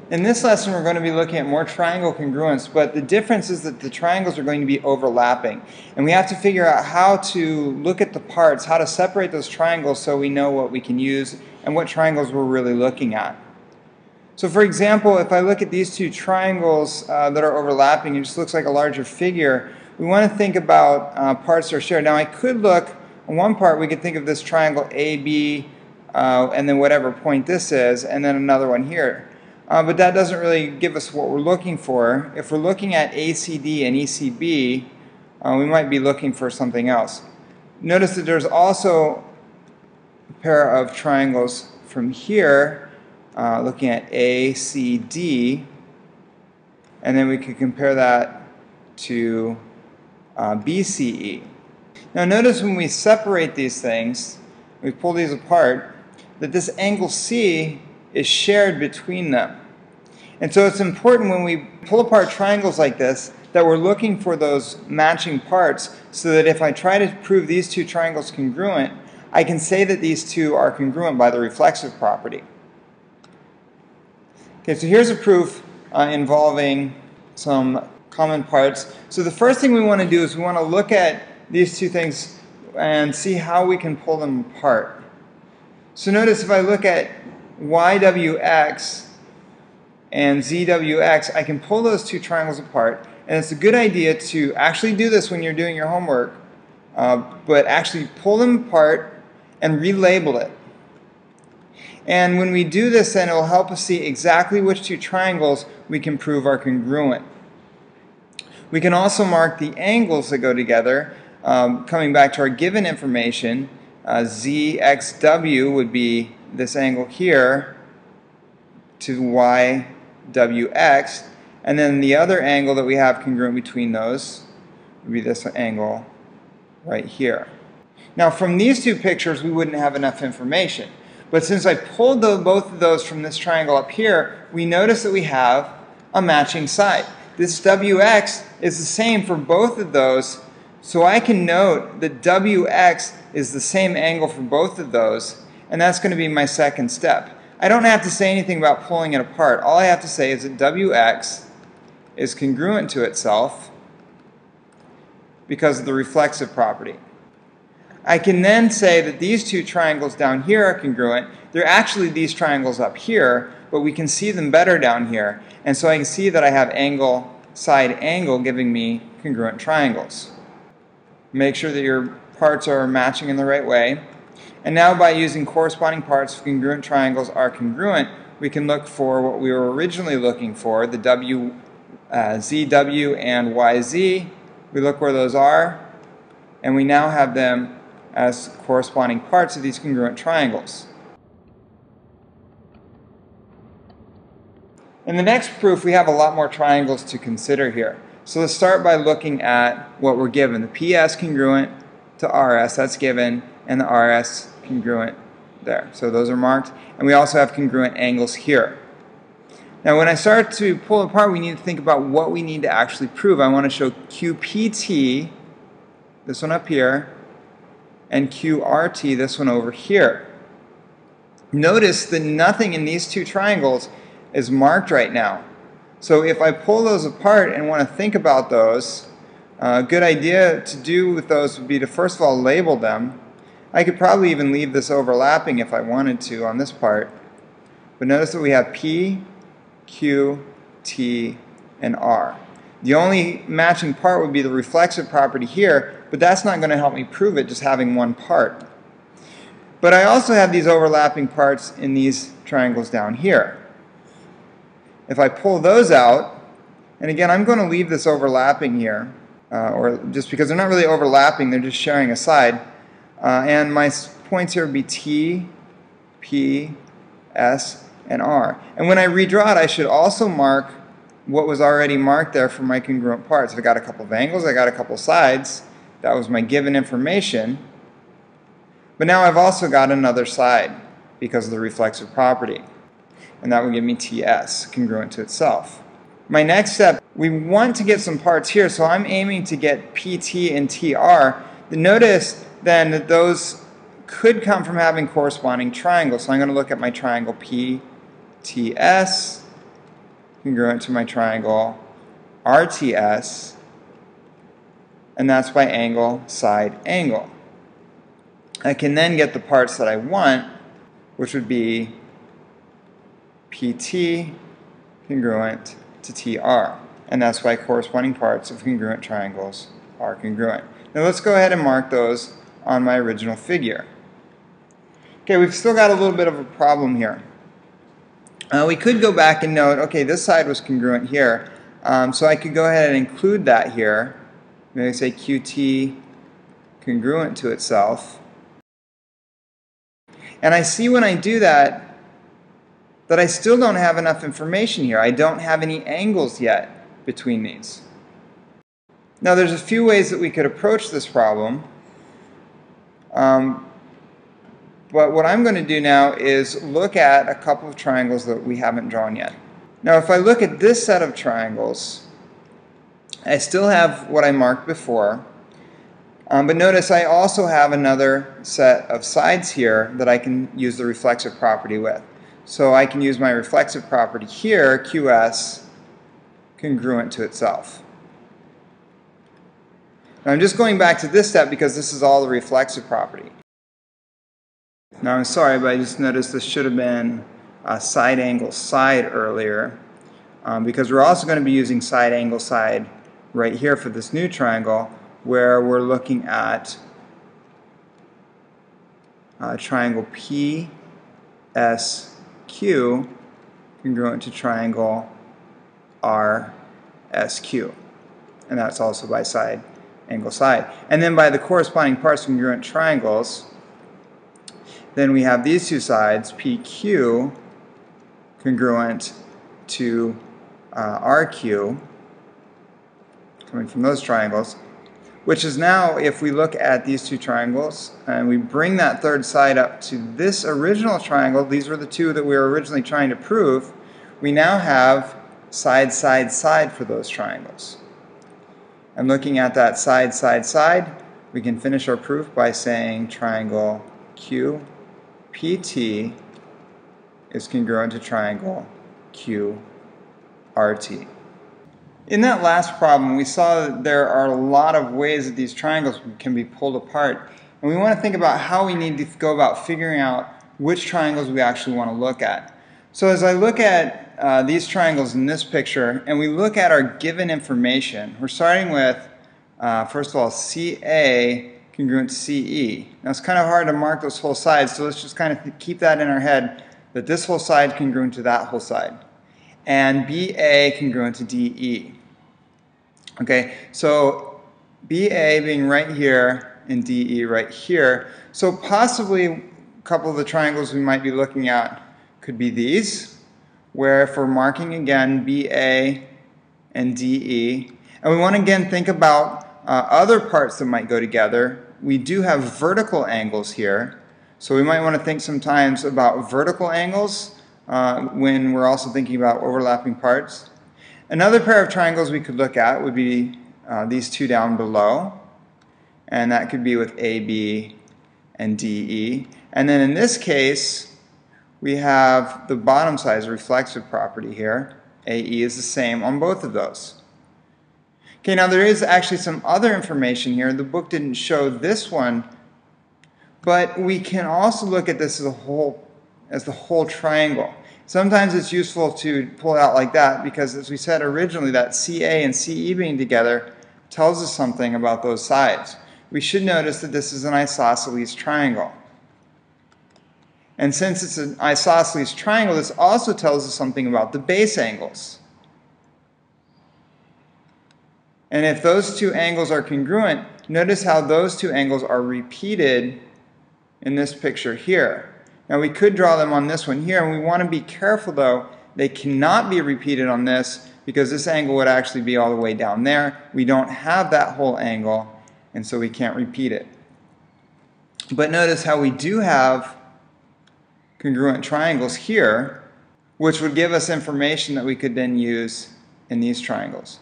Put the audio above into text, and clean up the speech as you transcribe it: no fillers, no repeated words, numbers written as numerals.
In this lesson, we're going to be looking at more triangle congruence, but the difference is that the triangles are going to be overlapping. And we have to figure out how to look at the parts, how to separate those triangles so we know what we can use and what triangles we're really looking at. So for example, if I look at these two triangles that are overlapping, it just looks like a larger figure. We want to think about parts that are shared. Now I could look, on one part we could think of this triangle AB and then whatever point this is, and then another one here. But that doesn't really give us what we're looking for. If we're looking at ACD and ECB, we might be looking for something else. Notice that there's also a pair of triangles from here, looking at ACD, and then we could compare that to BCE. Now notice when we separate these things, we pull these apart, that this angle C is shared between them. And so it's important when we pull apart triangles like this that we're looking for those matching parts so that if I try to prove these two triangles congruent, I can say that these two are congruent by the reflexive property. Okay, so here's a proof involving some common parts. So the first thing we want to do is we want to look at these two things and see how we can pull them apart. So notice if I look at YWX and ZWX, I can pull those two triangles apart, and it's a good idea to actually do this when you're doing your homework, but actually pull them apart and relabel it. And when we do this, then it will help us see exactly which two triangles we can prove are congruent. We can also mark the angles that go together, coming back to our given information. ZXW would be this angle here to YWX, and then the other angle that we have congruent between those would be this angle right here. Now from these two pictures we wouldn't have enough information, but since I pulled both of those from this triangle up here, we notice that we have a matching side. This WX is the same for both of those, so I can note that WX is the same angle for both of those, and that's going to be my second step. I don't have to say anything about pulling it apart. All I have to say is that WX is congruent to itself because of the reflexive property. I can then say that these two triangles down here are congruent. They're actually these triangles up here, but we can see them better down here. And so I can see that I have angle, side angle giving me congruent triangles. Make sure that your parts are matching in the right way. And now by using corresponding parts of congruent triangles are congruent, we can look for what we were originally looking for, the ZW and YZ. We look where those are, and we now have them as corresponding parts of these congruent triangles. In the next proof, we have a lot more triangles to consider here. So let's start by looking at what we're given. The PS congruent to RS, that's given, and the RS congruent there. So those are marked. And we also have congruent angles here. Now when I start to pull apart, we need to think about what we need to actually prove. I want to show QPT, this one up here, and QRT, this one over here. Notice that nothing in these two triangles is marked right now. So if I pull those apart and want to think about those, a good idea to do with those would be to first of all label them. I could probably even leave this overlapping if I wanted to on this part. But notice that we have P, Q, T, and R. The only matching part would be the reflexive property here, but that's not going to help me prove it just having one part. But I also have these overlapping parts in these triangles down here. If I pull those out, and again I'm going to leave this overlapping here, or just because they're not really overlapping, they're just sharing a side. And my points here would be T, P, S, and R. And when I redraw it, I should also mark what was already marked there for my congruent parts. If I got a couple of angles, I got a couple of sides. That was my given information. But now I've also got another side because of the reflexive property. And that will give me TS, congruent to itself. My next step, we want to get some parts here, so I'm aiming to get PT and TR. Notice then that those could come from having corresponding triangles. So I'm going to look at my triangle PTS congruent to my triangle RTS, and that's by angle, side, angle. I can then get the parts that I want, which would be PT congruent to TR. And that's why corresponding parts of congruent triangles are congruent. Now let's go ahead and mark those on my original figure. Okay, we've still got a little bit of a problem here. We could go back and note, okay, this side was congruent here. So I could go ahead and include that here. Maybe say QT congruent to itself. And I see when I do that, that I still don't have enough information here. I don't have any angles yet between these. Now there's a few ways that we could approach this problem. But what I'm going to do now is look at a couple of triangles that we haven't drawn yet. Now if I look at this set of triangles, I still have what I marked before. But notice I also have another set of sides here that I can use the reflexive property with. So I can use my reflexive property here, QS, congruent to itself. Now I'm just going back to this step because this is all the reflexive property. Now I'm sorry, but I just noticed this should have been a side angle side earlier, because we're also going to be using side angle side right here for this new triangle, where we're looking at triangle PSQ congruent to triangle RSQ, and that's also by side angle side. And then by the corresponding parts of congruent triangles, then we have these two sides, PQ congruent to RQ, coming from those triangles, which is now, if we look at these two triangles and we bring that third side up to this original triangle, these were the two that we were originally trying to prove, we now have side, side, side for those triangles. And looking at that side, side, side, we can finish our proof by saying triangle QPT is congruent to triangle QRT. In that last problem, we saw that there are a lot of ways that these triangles can be pulled apart. And we want to think about how we need to go about figuring out which triangles we actually want to look at. So as I look at these triangles in this picture, and we look at our given information, we're starting with, first of all, CA congruent to CE. Now it's kind of hard to mark those whole sides, so let's just kind of keep that in our head, that this whole side congruent to that whole side. And BA congruent to DE. Okay, so BA being right here and DE right here. So possibly a couple of the triangles we might be looking at could be these, where if we're marking again BA and DE, and we want to again think about other parts that might go together. We do have vertical angles here, so we might want to think sometimes about vertical angles when we're also thinking about overlapping parts. Another pair of triangles we could look at would be these two down below, and that could be with AB and DE. And then in this case, we have the bottom side as a reflexive property here. AE is the same on both of those. Okay, now there is actually some other information here. The book didn't show this one, but we can also look at this as the whole triangle. Sometimes it's useful to pull it out like that because, as we said originally, that CA and CE being together tells us something about those sides. We should notice that this is an isosceles triangle. And since it's an isosceles triangle, this also tells us something about the base angles. And if those two angles are congruent, notice how those two angles are repeated in this picture here. Now we could draw them on this one here, and we want to be careful though, they cannot be repeated on this because this angle would actually be all the way down there. We don't have that whole angle, and so we can't repeat it. But notice how we do have congruent triangles here, which would give us information that we could then use in these triangles.